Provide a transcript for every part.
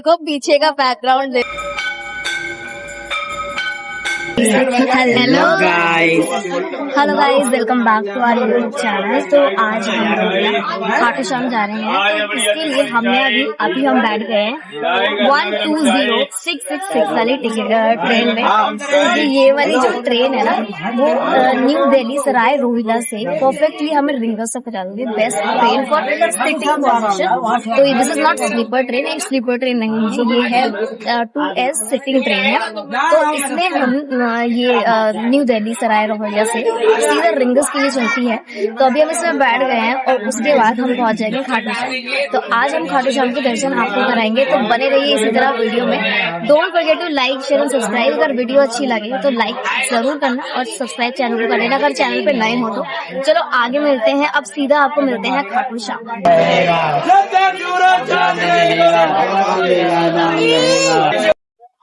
देखो पीछे का बैकग्राउंड देखो। Hello guys, welcome back to our YouTube channel. तो आज हम लोग खाटू श्याम जा रहे हैं, तो इसके लिए हमने अभी हम बैठ गए हैं 120666 वाली ट्रेन में। तो ये वाली जो ट्रेन है ना, वो न्यू दिल्ली सराय रोहिला से परफेक्टली हमें रिंगस तक पहुंचा देगी। Best train for sitting position. तो this is not sleeper train, एक स्लीपर ट्रेन नहीं है, ये है 2S सिटिंग ट्रेन है। तो इसमें हम ये न्यू दिल्ली सराय रोहिला से सीधा रिंगस के लिए चलती है। तो अभी हम इसमें बैठ गए हैं और उसके बाद हम पहुंच जाएंगे खाटू श्याम। तो आज हम खाटू श्याम के दर्शन आपको कराएंगे, तो बने रहिए इसी तरह वीडियो में। Don't forget to like share and subscribe. अगर वीडियो अच्छी लगे तो लाइक जरूर करना और सब्सक्राइब चैनल को कर लेना अगर चैनल पे नए हो तो। चलो आगे मिलते हैं, अब सीधा आपको मिलते हैं खाटू श्याम।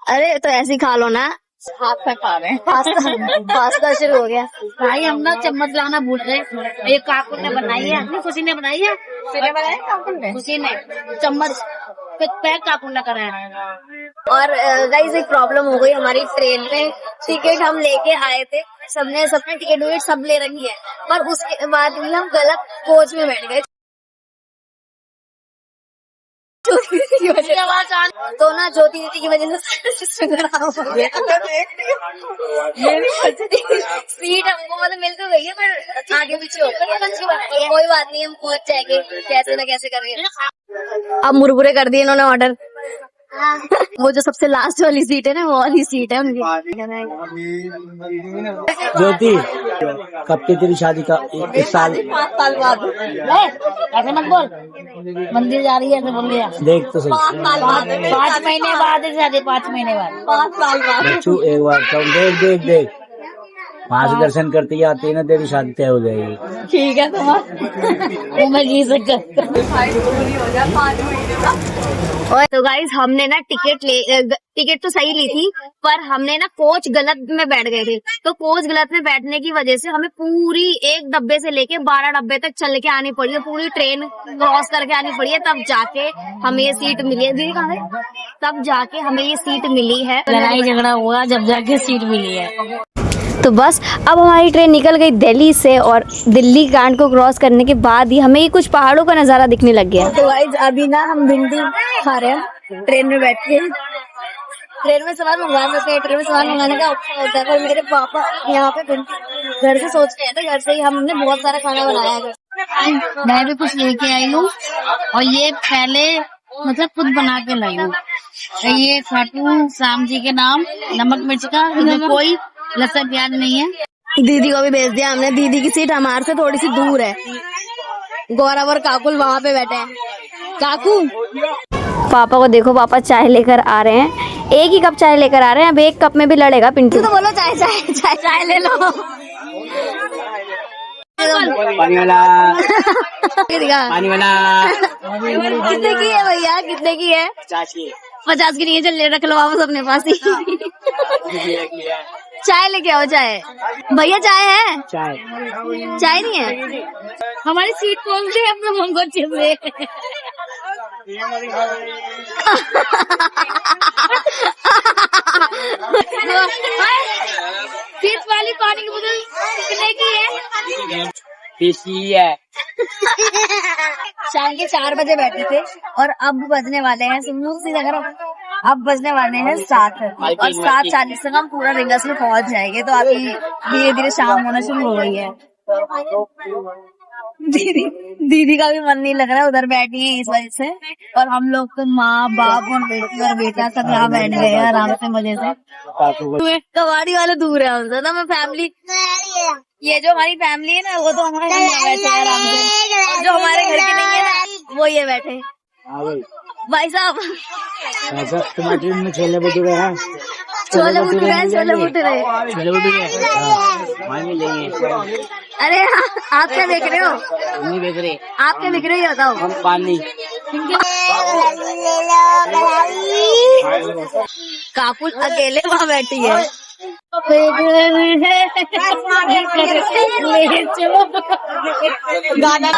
अरे तो ऐसे ही खा लो ना, हाथ पे खा रहे हैं। पास्ता शुरू हो गया भाई। हम ना चम्मच लाना भूल गए। ये काकू ने बनाई है, खुशी ने बनाई है, खुशी ने चम्मच पैक काकू ने कराया। और गाइस एक प्रॉब्लम हो गई हमारी ट्रेन में। टिकट हम लेके आए थे, सबने टिकट विकेट सब ले रखी है, पर उसके बाद भी हम गलत कोच में बैठ गए। तो ना ज्योति दीदी की वजह से सीट हमको मतलब मिल तो गई है, पर आगे पीछे हो गई। कोई बात नहीं, हम पहुंच जाएंगे कैसे न कैसे करके। अब मुरमुरे कर दिए इन्होंने ऑर्डर। वो जो सबसे लास्ट वाली सीट है ना, वो वाली सीट है उनकी। ज्योति, कब की तेरी शादी का? 1 साल 5 साल बाद। ऐसे मत बोल, मंदिर जा रही है ऐसे बोल गया। देख तो सही, 5 साल बाद, 5 महीने बाद शादी, 5 महीने बाद, 5 साल बाद। बच्चू एक बार देख देख देख, वहाँ से दर्शन करती आती है ना, तेरी शादी तय हो जाएगी। ठीक है तो मैं जी सकता। और तो गाइस हमने ना टिकट तो सही ली थी, पर हमने ना कोच गलत में बैठ गए थे। तो कोच गलत में बैठने की वजह से हमें पूरी एक डब्बे से लेके 12 डब्बे तक चल के आनी पड़ी है, पूरी ट्रेन क्रॉस करके आनी पड़ी है, तब जाके हमें ये सीट मिली है। दीदी कहाँ है? तब जाके हमें ये सीट मिली है। लड़ाई झगड़ा हुआ जब जाके सीट मिली है। तो बस अब हमारी ट्रेन निकल गई दिल्ली से, और दिल्ली कांड को क्रॉस करने के बाद ही हमें ये कुछ पहाड़ों का नजारा दिखने लग गया। तो गाइस अभी ना हम भिंडी खा रहे हैं ट्रेन में बैठ के। ट्रेन में सामान मंगवा सकते हैं, ट्रेन में सामान मंगाने का ऑप्शन होता है, पर मेरे पापा यहाँ पे भिंडी घर से सोच के आए थे। घर से ही हमने बहुत सारा खाना बनाया है। मैं भी कुछ लेके आई हूँ, और ये पहले मतलब खुद बना के लाई हूँ। ये खाटू श्याम जी के नाम नमक मिर्च का, कोई लहसुन प्याज नहीं है। दीदी को भी भेज दिया हमने। दीदी की सीट हमारे से थोड़ी सी दूर है। गौरव और काकुल वहाँ पे बैठे हैं। काकू, पापा को देखो, पापा चाय लेकर आ रहे हैं। एक ही कप चाय लेकर आ रहे हैं, अब एक कप में भी लड़ेगा पिंटू। तो बोलो चाय चाय चाय चाय ले लो। पानी वाला, पानी वाला। कितने की है भैया, कितने की है? 50 की नहीं है, चल रख लो वापस अपने पास ही। चाय लेके आओ, चाय भैया। चाय है? चाय नहीं है। हमारी सीट कौन सी है अपने मन को अच्छे से? सीट वाली पानी की बोतल कितने की है? 30 की है। शाम के 4 बजे बैठे थे और अब बजने वाले हैं, सीधा करो, अब बजने वाले हैं 7 और 7:40 तक हम पूरा रिंगस में पहुंच जाएंगे। तो अभी धीरे धीरे शाम होना शुरू हो गई है। दीदी का भी मन नहीं लग रहा है, उधर बैठी है इस वजह से। और हम लोग तो माँ बाप और बेटी और बेटा सब यहाँ बैठ गए हैं आराम से मजे से। कबाड़ी वाले दूर है हमसे ना, मैं फैमिली, ये जो हमारी फैमिली है ना, वो तो हमारे घर में बैठे हैं आराम से, और जो हमारे घर के नहीं है ना, वो ये बैठे। भाई साहब तुम्हारी टीम में छोले भटूरे हैं? छोले भटूरे, छोले भटूरे, छोले भटूरे वहाँ मिलेंगे। अरे आप क्या देख रहे हो? नहीं देख रहे। आप क्या देख रहे हो ये बताओ? हम पानी। काकुल अकेले वहाँ बैठी है। गाना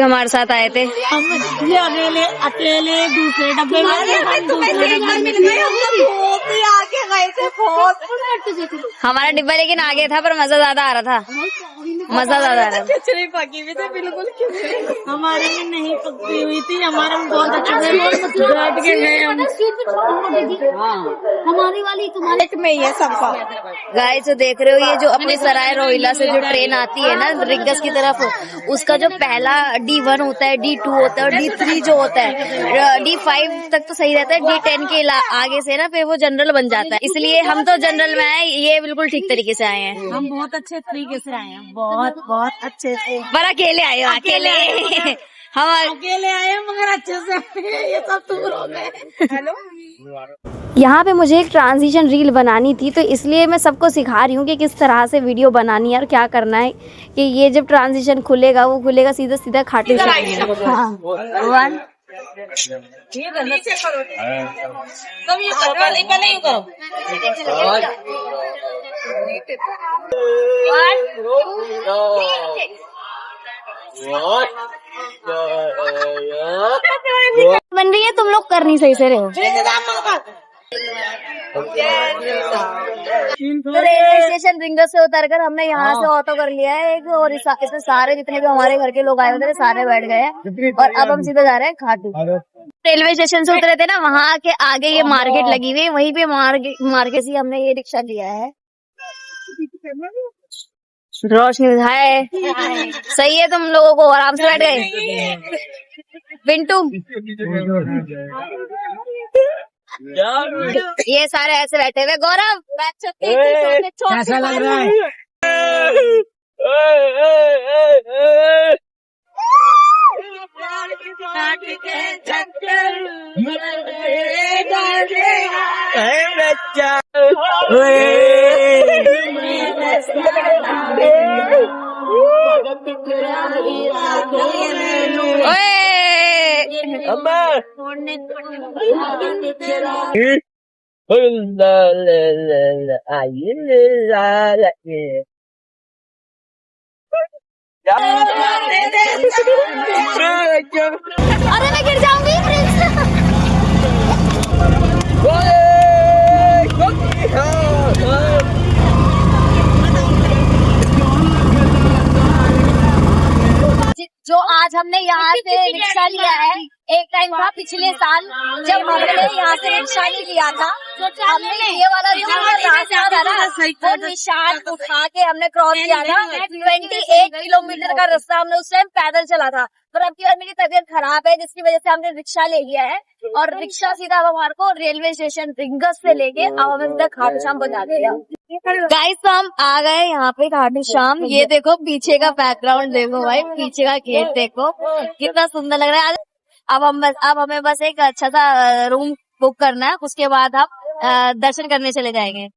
हमारे साथ आए थे। हम ये अकेले अकेले दूसरे डब्बे में थे, हम दूसरे डब्बे में आगे गए थे बहुत। हमारा डिब्बा लेकिन आगे था पर मजा ज्यादा आ रहा था, मजा ज्यादा आ रहा था। खिचड़ी पकी हुई थी बिल्कुल, हमारी भी नहीं पकती हुई थी, हमारे में बहुत अच्छे से बैठ के गए हम। हमारी वाली तुम्हारे में ही है सबका। गाइस जो देख रहे हो, ये जो अपने सराय रोहिला से जो ट्रेन आती है ना रिंगस की तरफ, उसका जो पहला D1 होता है, D2 होता है और D3 जो होता है, D5 तक तो सही रहता है, D10 के आगे से ना फिर वो जनरल बन जाता है। इसलिए हम तो जनरल में आए, ये बिल्कुल ठीक तरीके से आए हैं। हम बहुत अच्छे तरीके से आए हैं, बहुत बहुत अच्छे से। पर अकेले आए हो, अकेले हम अकेले आए मगर अच्छे से ये सब दूर हो गए। हेलो, यहाँ पे मुझे एक ट्रांजिशन रील बनानी थी, तो इसलिए मैं सबको सिखा रही हूँ कि किस तरह से वीडियो बनानी है और क्या करना है। कि ये जब ट्रांजिशन खुलेगा वो खुलेगा सीधा सीधा खाटू श्याम। हाँ, 1 बन रही है, तुम लोग कर नहीं सही से रहे हो। तो रेलवे स्टेशन रिंगस से उतरकर हमने यहाँ से ऑटो कर लिया है एक, और इसमें सारे जितने भी हमारे घर के लोग आए हुए थे सारे बैठ गए हैं और अब हम सीधे जा रहे हैं खाटू। रेलवे स्टेशन से उतरे थे ना, वहाँ के आगे ये मार्केट लगी हुई है, वहीं पे मार्केट से हमने ये रिक्शा लिया है। रोशनी है सही है, तुम लोगों को आराम से बैठ गए। पिंटू ये सारे ऐसे बैठे हुए। गौरव कैसा लग रहा है? अरे मैं गिर जाऊंगी। जो आज हमने यहाँ से रिक्शा लिया है, एक टाइम था पिछले साल जब हमने यहाँ से रिक्शा नहीं लिया था, हमने ये वाला जो रास्ता था ना वो निशान उठा के हमने क्रॉस किया था। 28 किलोमीटर का रास्ता हमने उस टाइम पैदल चला था, पर अब की बार मेरी तबीयत खराब है जिसकी वजह से हमने रिक्शा ले लिया है और रिक्शा सीधा अब हमारे को रेलवे स्टेशन रिंगस से लेके अब हमें सीधा खाटू श्याम पहुंचा दिया। गाइस तो हम आ गए यहाँ पे खाटू श्याम। ये देखो पीछे का बैकग्राउंड देखो भाई, पीछे का गेट देखो कितना सुंदर लग रहा है। अब हमें बस एक अच्छा सा रूम बुक करना है, उसके बाद हम दर्शन करने चले जाएंगे।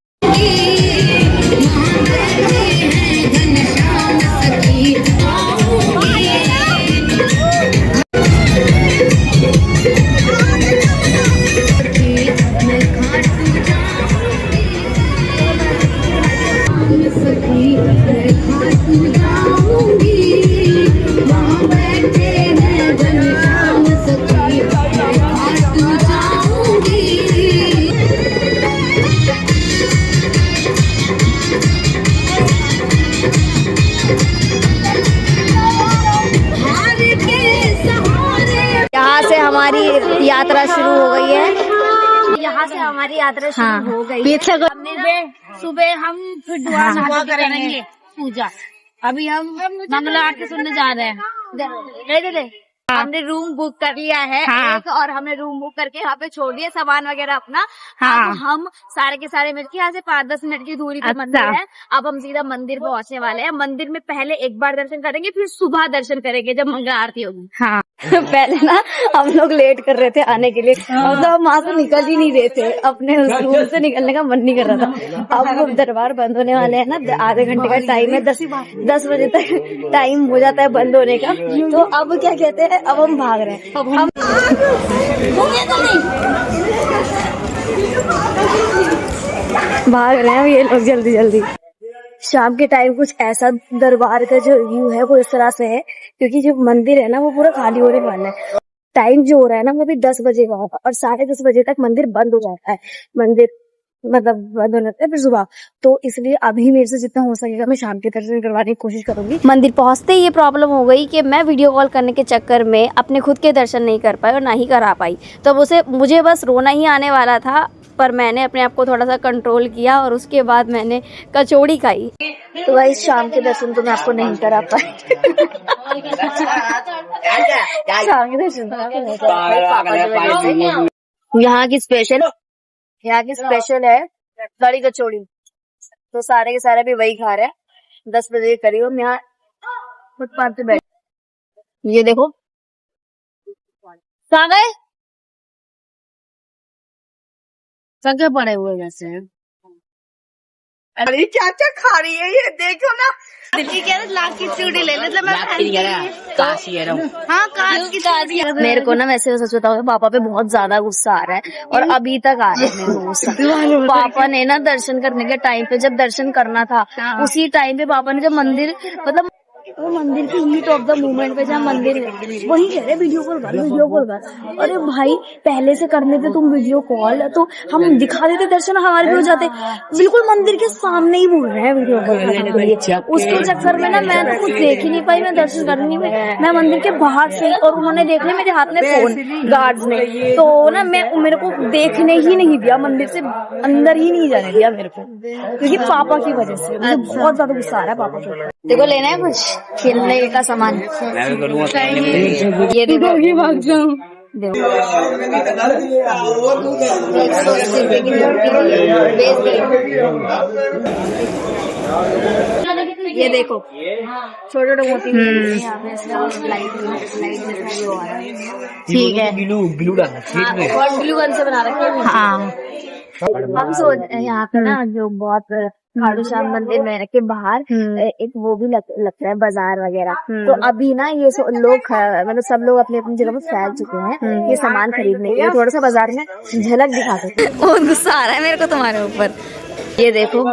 हमारी यात्रा शुरू हो गई है। यहाँ से हमारी यात्रा शुरू हो गई। सुबह हम फिर दुआ करेंगे पूजा। अभी हम मंगला आरती सुनने जा रहे हैं। दे हमने रूम बुक कर लिया है एक, और हमने रूम बुक करके यहाँ पे छोड़ दिया सामान वगैरह अपना। अब हम सारे के सारे मिलके यहाँ से 5-10 मिनट की दूरी पर मंदिर है। अब हम सीधा मंदिर पहुँचने वाले हैं। मंदिर में पहले एक बार दर्शन करेंगे, फिर सुबह दर्शन करेंगे जब मंगला आरती होगी। हाँ पहले ना हम लोग लेट कर रहे थे आने के लिए, मतलब हम वहाँ से निकल ही नहीं रहे थे, अपने उस रूम से निकलने का मन नहीं कर रहा था। अब दरबार बंद होने वाले हैं ना, आधे घंटे का टाइम है, 10 बजे तक टाइम हो जाता है बंद होने का। तो अब क्या कहते हैं, अब हम भाग रहे हैं। हम भाग रहे हैं ये लोग जल्दी जल्दी। शाम के टाइम कुछ ऐसा दरबार का जो व्यू है वो इस तरह से है, क्योंकि जो मंदिर है ना वो पूरा खाली होने वाला है। टाइम जो हो रहा है ना वो भी 10 बजे का होगा और 10:30 बजे तक मंदिर बंद हो जाता है। मंदिर मतलब बंद हो जाता है फिर सुबह। तो इसलिए अभी मेरे से जितना हो सकेगा मैं शाम के दर्शन करवाने की कोशिश करूंगी। मंदिर पहुंचते ही ये प्रॉब्लम हो गई कि मैं वीडियो कॉल करने के चक्कर में अपने खुद के दर्शन नहीं कर पाई और ना ही करा पाई। तो मुझे बस रोना ही आने वाला था, पर मैंने अपने आप को थोड़ा सा कंट्रोल किया और उसके बाद मैंने कचौड़ी खाई। तो भाई शाम के दर्शन तो मैं आपको नहीं करा पाई। शाम के दर्शन तो आपको नहीं करा पाई। यहाँ की स्पेशल है कड़ी कचौड़ी। तो सारे के सारे भी वही खा रहे हैं। 10 बजे के करीब हम यहाँ फुटपाथ पे बैठे। ये देखो कहाँ गए सगे पड़े हुए जैसे हैं। अरे चाचा खा रही है ये, देखो ना। दिल्ली कह रहे लाख की चूड़ी ले ले, मैं काशी है हाँ काश की चूड़ी। मेरे को ना वैसे सच बताओ पापा पे बहुत ज्यादा गुस्सा आ रहा है और अभी तक आ रहा है मेरे को गुस्सा। पापा ने ना दर्शन करने के टाइम पे जब दर्शन करना था उसी टाइम पे पापा ने जब मंदिर मतलब वो मंदिर की हीट ऑफ द मोमेंट पे जहाँ मंदिर है वही कह रहे वीडियो कॉल कर। अरे भाई पहले से करने थे तुम वीडियो कॉल तो हम दिखा देते, दर्शन हमारे भी हो जाते। बिल्कुल मंदिर के सामने ही बोल रहे हैं वीडियो कॉल। उसके चक्कर में ना मैं तो कुछ देख ही नहीं पाई, मैं दर्शन कर नहीं पाई। मैं मंदिर के बाहर से और उन्होंने देख लिया मेरे हाथ में फोन गार्ड्स ने, तो ना मेरे को देखने ही नहीं दिया, मंदिर से अंदर ही नहीं जाने दिया मेरे को, क्योंकि पापा की वजह से मुझे बहुत ज्यादा गुस्सा आ रहा है पापा को। देखो लेना है कुछ खेलने का सामान, ये देखो भाग जाऊं। ये देखो छोटे छोटे मोती ठीक है। ब्लू डालना और ब्लू गन से बना रखे हैं। हाँ हम सोच यहाँ पे ना जो बहुत खाटू श्याम मंदिर में के बाहर एक वो भी लगता है बाजार वगैरह। तो अभी ना ये लोग मतलब सब लोग अपनी अपनी जगह पे फैल चुके हैं ये सामान खरीदने के लिए। थोड़ा सा बाजार में झलक दिखा सकते। बहुत गुस्सा आ रहा है मेरे को तुम्हारे ऊपर। ये देखो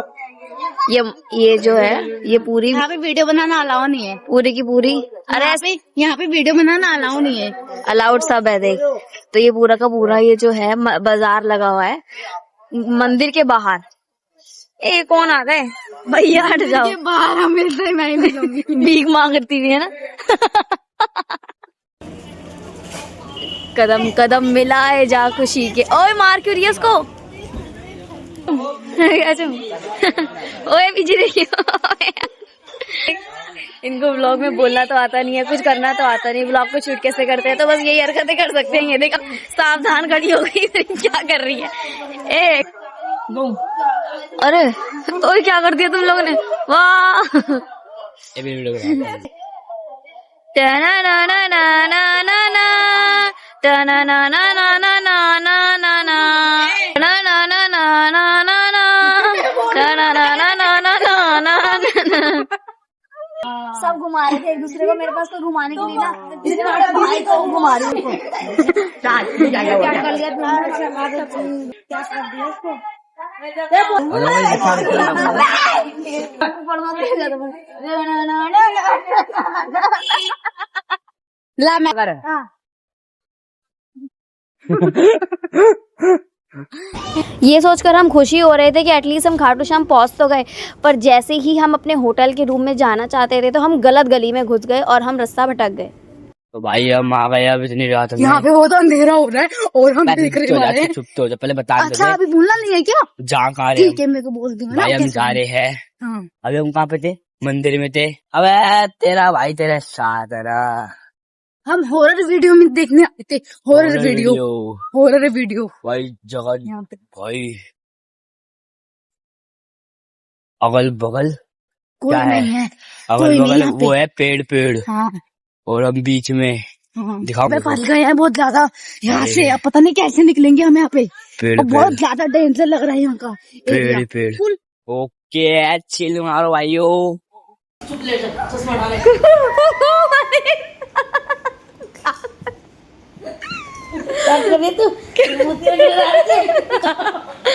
ये जो है ये पूरी यहाँ पे वीडियो बनाना अलाउ नहीं है, पूरी की पूरी। अरे ऐसे यहाँ पे वीडियो बनाना अलाउ नहीं है, अलाउड सब है देख। तो ये पूरा का पूरा ये जो है बाजार लगा हुआ है मंदिर के बाहर। ए कौन आ गए भैया, हट जाओ बाहर हमें मैं मिलूंगी। भीख मांगती हुई है ना। कदम कदम मिलाए जा खुशी के। ओए मार क्यों रही है उसको। ओए पीछे देखियो। इनको ब्लॉग में बोलना तो आता नहीं है, कुछ करना तो आता नहीं, ब्लॉग को शूट कैसे करते हैं, तो बस यही हरकतें कर सकते हैं। ये देखा सावधान खड़ी हो गई। क्या कर रही है ए अरे ओए क्या कर दिया तुम लोगों ने, वाह। टना ना ना ना ना ना ना टना ना ना ना ना ना ना ना ना ना ना ना ना ना ना ना टना ना ना ना ना ना ना। सब घुमा रहे थे एक दूसरे को, मेरे पास तो घुमाने के लिए ना इसके बाद भाई को घुमा रही हूँ। क्या कर लिया क्या कर दिया उसको। ला मैं कर। ये सोचकर हम खुशी हो रहे थे कि एटलीस्ट हम खाटू श्याम पहुंच तो गए, पर जैसे ही हम अपने होटल के रूम में जाना चाहते थे तो हम गलत गली में घुस गए और हम रास्ता भटक गए। तो भाई हम आ गए, अब इतनी रात यहाँ पे बहुत अंधेरा हो रहा है और हम देख रहे हैं। चुप तो हो, पहले बता। अच्छा अभी बोलना नहीं है क्या? जहाँ कहाँ रहे ठीक है मेरे को बोल दूंगा ना। भाई हम जा रहे हैं। हाँ। अभी हम कहाँ पे थे? मंदिर में थे। अबे तेरा भाई तेरे साथ है ना। हम हॉरर वीडियो में देखने आए थे। हॉरर वीडियो भाई जगह यहाँ पे भाई अगल बगल कोई क्या है? नहीं है। अगल कोई नहीं बगल यहाँ पे। वो है पेड़ हाँ और हम बीच में हाँ। दिखाओ मैं फंस गए हैं बहुत ज्यादा यहाँ से। अब पता नहीं कैसे निकलेंगे हम यहाँ पे। पेड़ और बहुत ज्यादा डेंजर लग रहा है यहाँ का एरिया। पेड़ फुल ओके चिल मारो भाइयों।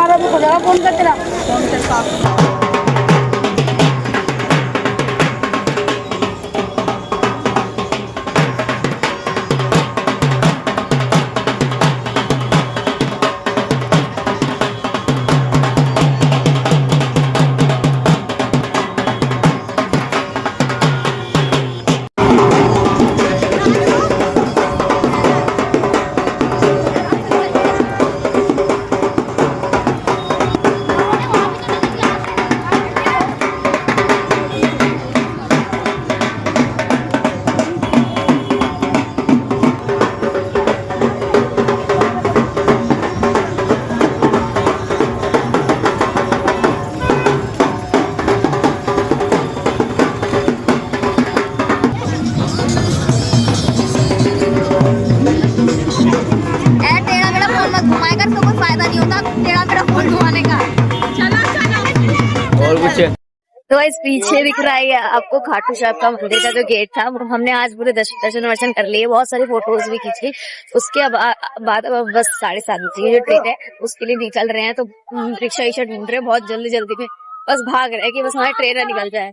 हमारा भी हो जाएगा फोन कर तेरा। तो इस पीछे दिख रहा है आपको खाटू श्याम का मंदिर का जो गेट था, वो हमने आज पूरे दर्शन वर्शन कर लिए, बहुत सारी फोटोज भी खींची। उसके बाद अब बस 7:30 बजे की जो ट्रेन है उसके लिए निकल रहे हैं। तो रिक्शा विक्शा ढूंढ रहे हैं बहुत जल्दी में, बस भाग रहे हैं कि बस हमारी ट्रेन ना निकल जाए।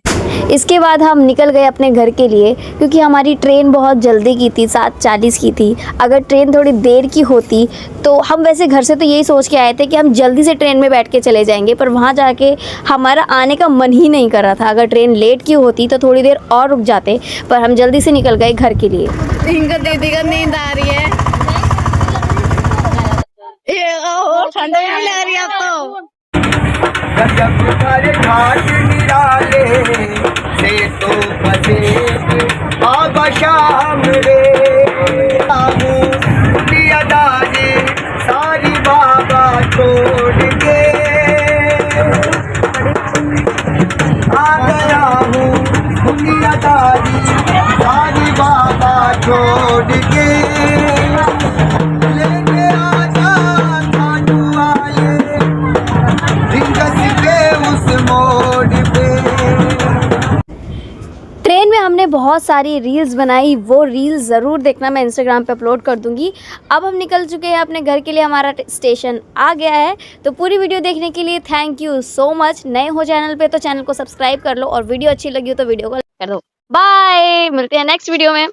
इसके बाद हम निकल गए अपने घर के लिए, क्योंकि हमारी ट्रेन बहुत जल्दी की थी, 7:40 की थी। अगर ट्रेन थोड़ी देर की होती तो हम वैसे घर से तो यही सोच के आए थे कि हम जल्दी से ट्रेन में बैठ के चले जाएंगे, पर वहाँ जाके हमारा आने का मन ही नहीं कर रहा था। अगर ट्रेन लेट की होती तो थोड़ी देर और रुक जाते, पर हम जल्दी से निकल गए घर के लिए। इनका दीदी का नींद आ रही है, ठंडा नहीं लग रही है आपको? गजब कर घाट निराले से तो बसे अब शाम रे दिया दादी सारी बाबा छोड़ के आ गया हूँ दुनिया दादी सारी बाबा छोड़ के लेके आजा खाटू वाले ट्रेन में हमने बहुत सारी रील्स बनाई, वो रील्स ज़रूर देखना, मैं इंस्टाग्राम पे अपलोड कर दूंगी। अब हम निकल चुके हैं अपने घर के लिए, हमारा स्टेशन आ गया है। तो पूरी वीडियो देखने के लिए थैंक यू सो मच। नए हो चैनल पे तो चैनल को सब्सक्राइब कर लो, और वीडियो अच्छी लगी हो तो वीडियो को लाइक कर दो। बाय, मिलते हैं नेक्स्ट वीडियो में।